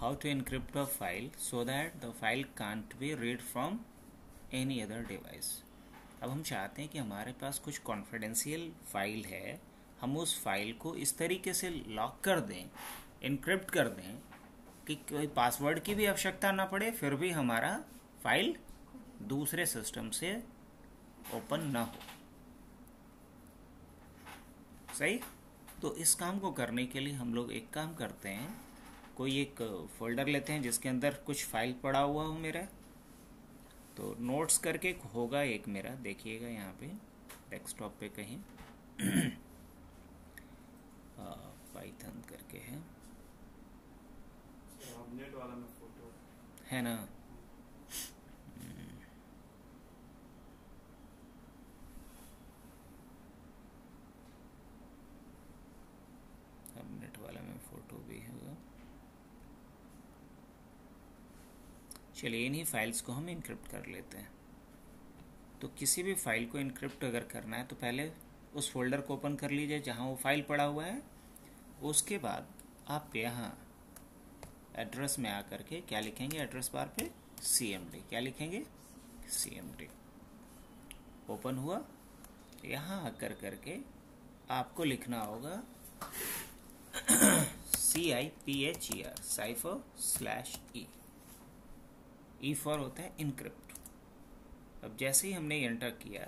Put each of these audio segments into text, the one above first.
how to encrypt a file so that the file can't be read from any other device। अब हम चाहते हैं कि हमारे पास कुछ कॉन्फिडेंशियल फाइल है, हम उस फाइल को इस तरीके से लॉक कर दें, इनक्रिप्ट कर दें कि कोई पासवर्ड की भी आवश्यकता ना पड़े, फिर भी हमारा फाइल दूसरे सिस्टम से ओपन ना हो। सही। तो इस काम को करने के लिए हम लोग एक काम करते हैं, कोई एक फोल्डर लेते हैं जिसके अंदर कुछ फाइल पड़ा हुआ हो मेरा। तो नोट्स करके होगा एक मेरा, देखिएगा यहाँ पे डेस्कटॉप पे कहीं पाइथन करके है, नेट वाला में फोटो है ना। नेट वाला में फोटो भी होगा। चलिए इन्हीं फाइल्स को हम इनक्रिप्ट कर लेते हैं। तो किसी भी फाइल को इनक्रिप्ट अगर करना है तो पहले उस फोल्डर को ओपन कर लीजिए जहां वो फाइल पड़ा हुआ है। उसके बाद आप यहाँ एड्रेस में आकर के क्या लिखेंगे, एड्रेस बार पे CMD, क्या लिखेंगे CMD। ओपन हुआ, यहाँ आकर करके आपको लिखना होगा CIPHER cipher/e। E फॉर होता है इनक्रिप्ट। अब जैसे ही हमने एंटर किया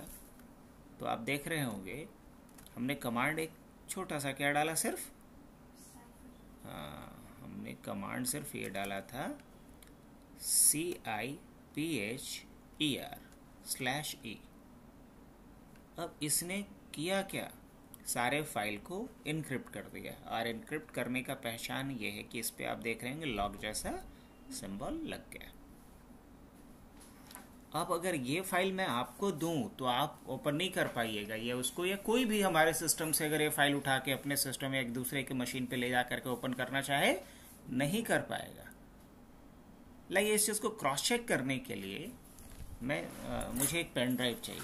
तो आप देख रहे होंगे हमने कमांड एक छोटा सा क्या डाला, सिर्फ हमने कमांड सिर्फ ये डाला था CIPHER/e। अब इसने किया क्या, सारे फाइल को इनक्रिप्ट कर दिया। और इनक्रिप्ट करने का पहचान ये है कि इस पे आप देख रहे होंगे लॉक जैसा सिंबल लग गया। अब अगर ये फाइल मैं आपको दूं तो आप ओपन नहीं कर पाइएगा ये उसको, या कोई भी हमारे सिस्टम से अगर ये फाइल उठा के अपने सिस्टम में एक दूसरे के मशीन पे ले जा करके ओपन करना चाहे नहीं कर पाएगा। लाइए इस चीज़ को क्रॉस चेक करने के लिए मुझे एक पेन ड्राइव चाहिए,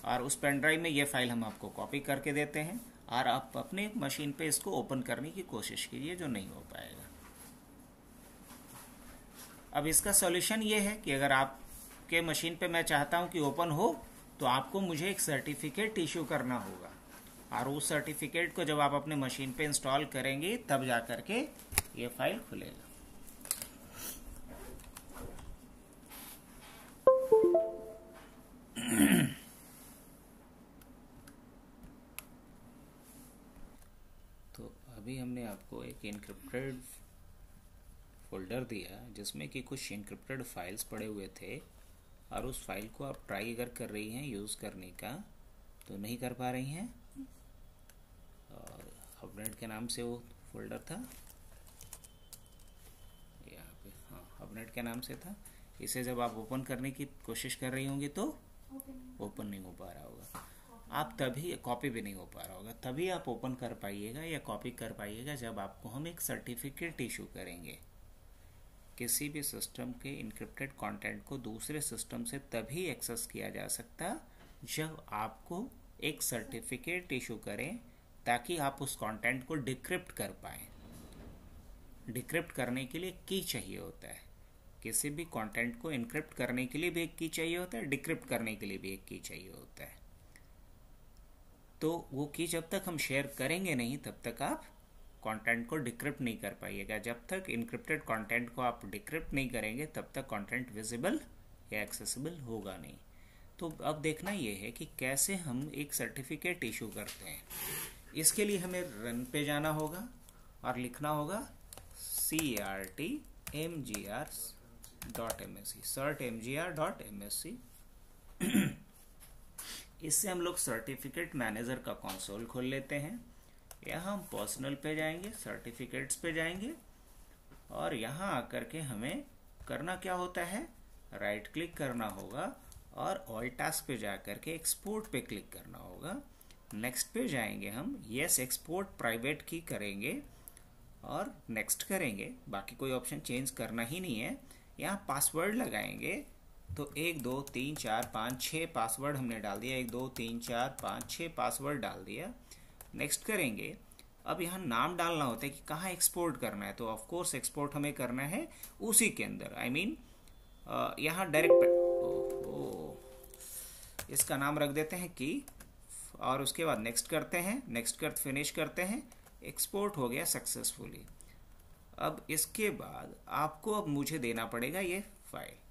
और उस पेन ड्राइव में ये फाइल हम आपको कॉपी करके देते हैं और आप अपने मशीन पे इसको ओपन करने की कोशिश कीजिए, जो नहीं हो पाएगा। अब इसका सॉल्यूशन ये है कि अगर आपके मशीन पे मैं चाहता हूं कि ओपन हो तो आपको मुझे एक सर्टिफिकेट इशू करना होगा, और उस सर्टिफिकेट को जब आप अपने मशीन पे इंस्टॉल करेंगे तब जा करके ये फाइल खुलेगा। तो अभी हमने आपको एक इनक्रिप्टेड फोल्डर दिया जिसमें कि कुछ इनक्रिप्टेड फाइल्स पड़े हुए थे, और उस फाइल को आप ट्राई अगर कर रही हैं यूज़ करने का तो नहीं कर पा रही हैं। और हबनेट के नाम से वो फोल्डर था यहाँ पे, हाँ हबनेट के नाम से था। इसे जब आप ओपन करने की कोशिश कर रही होंगी तो ओपन नहीं हो पा रहा होगा, आप तभी कॉपी भी नहीं हो पा रहा होगा। तभी आप ओपन कर पाइएगा या कॉपी कर पाइएगा जब आपको हम एक सर्टिफिकेट इशू करेंगे। किसी भी सिस्टम के इनक्रिप्टेड कंटेंट को दूसरे सिस्टम से तभी एक्सेस किया जा सकता जब आपको एक सर्टिफिकेट इशू करें, ताकि आप उस कंटेंट को डिक्रिप्ट कर पाएं। डिक्रिप्ट करने के लिए की चाहिए होता है, किसी भी कंटेंट को इनक्रिप्ट करने के लिए भी एक की चाहिए होता है, डिक्रिप्ट करने के लिए भी एक की चाहिए होता है। तो वो की जब तक हम शेयर करेंगे नहीं तब तक आप कंटेंट को डिक्रिप्ट नहीं कर पाइएगा। जब तक इनक्रिप्टेड कंटेंट को आप डिक्रिप्ट नहीं करेंगे तब तक कंटेंट विजिबल या एक्सेसिबल होगा नहीं। तो अब देखना ये है कि कैसे हम एक सर्टिफिकेट इशू करते हैं। इसके लिए हमें रन पे जाना होगा और लिखना होगा certmgr.msc। इससे हम लोग सर्टिफिकेट मैनेजर का कंसोल खोल लेते हैं। यहाँ हम पर्सनल पे जाएंगे, सर्टिफिकेट्स पे जाएंगे, और यहाँ आकर के हमें करना क्या होता है, राइट क्लिक करना होगा और ऑल टास्क पे जाकर के एक्सपोर्ट पे क्लिक करना होगा। नेक्स्ट पे जाएंगे हम, यस एक्सपोर्ट प्राइवेट की करेंगे और नेक्स्ट करेंगे। बाकी कोई ऑप्शन चेंज करना ही नहीं है। यहाँ पासवर्ड लगाएंगे तो 1 2 3 4 5 6 पासवर्ड हमने डाल दिया, 1 2 3 4 5 6 पासवर्ड डाल दिया। नेक्स्ट करेंगे अब यहाँ नाम डालना होता है कि कहाँ एक्सपोर्ट करना है, तो ऑफ कोर्स एक्सपोर्ट हमें करना है उसी के अंदर, आई मीन यहाँ डायरेक्ट इसका नाम रख देते हैं की, और उसके बाद नेक्स्ट करते हैं, नेक्स्ट कर फिनिश करते हैं, एक्सपोर्ट हो गया सक्सेसफुली। अब इसके बाद आपको अब मुझे देना पड़ेगा ये फाइल।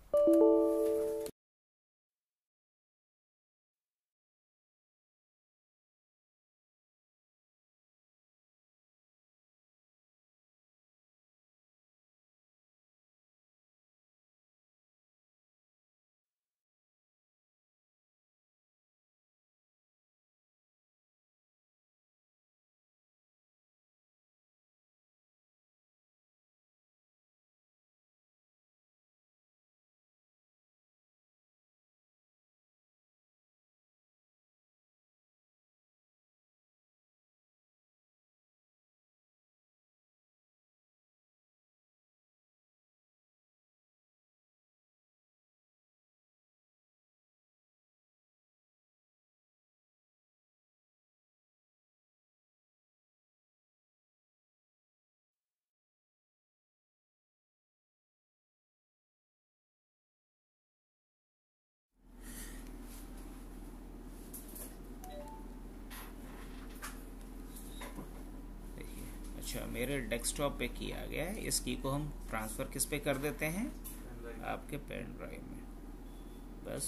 अच्छा, मेरे डेस्कटॉप पे की आ गया है, इस की को हम ट्रांसफ़र किस पे कर देते हैं, आपके पेन ड्राइव में, बस।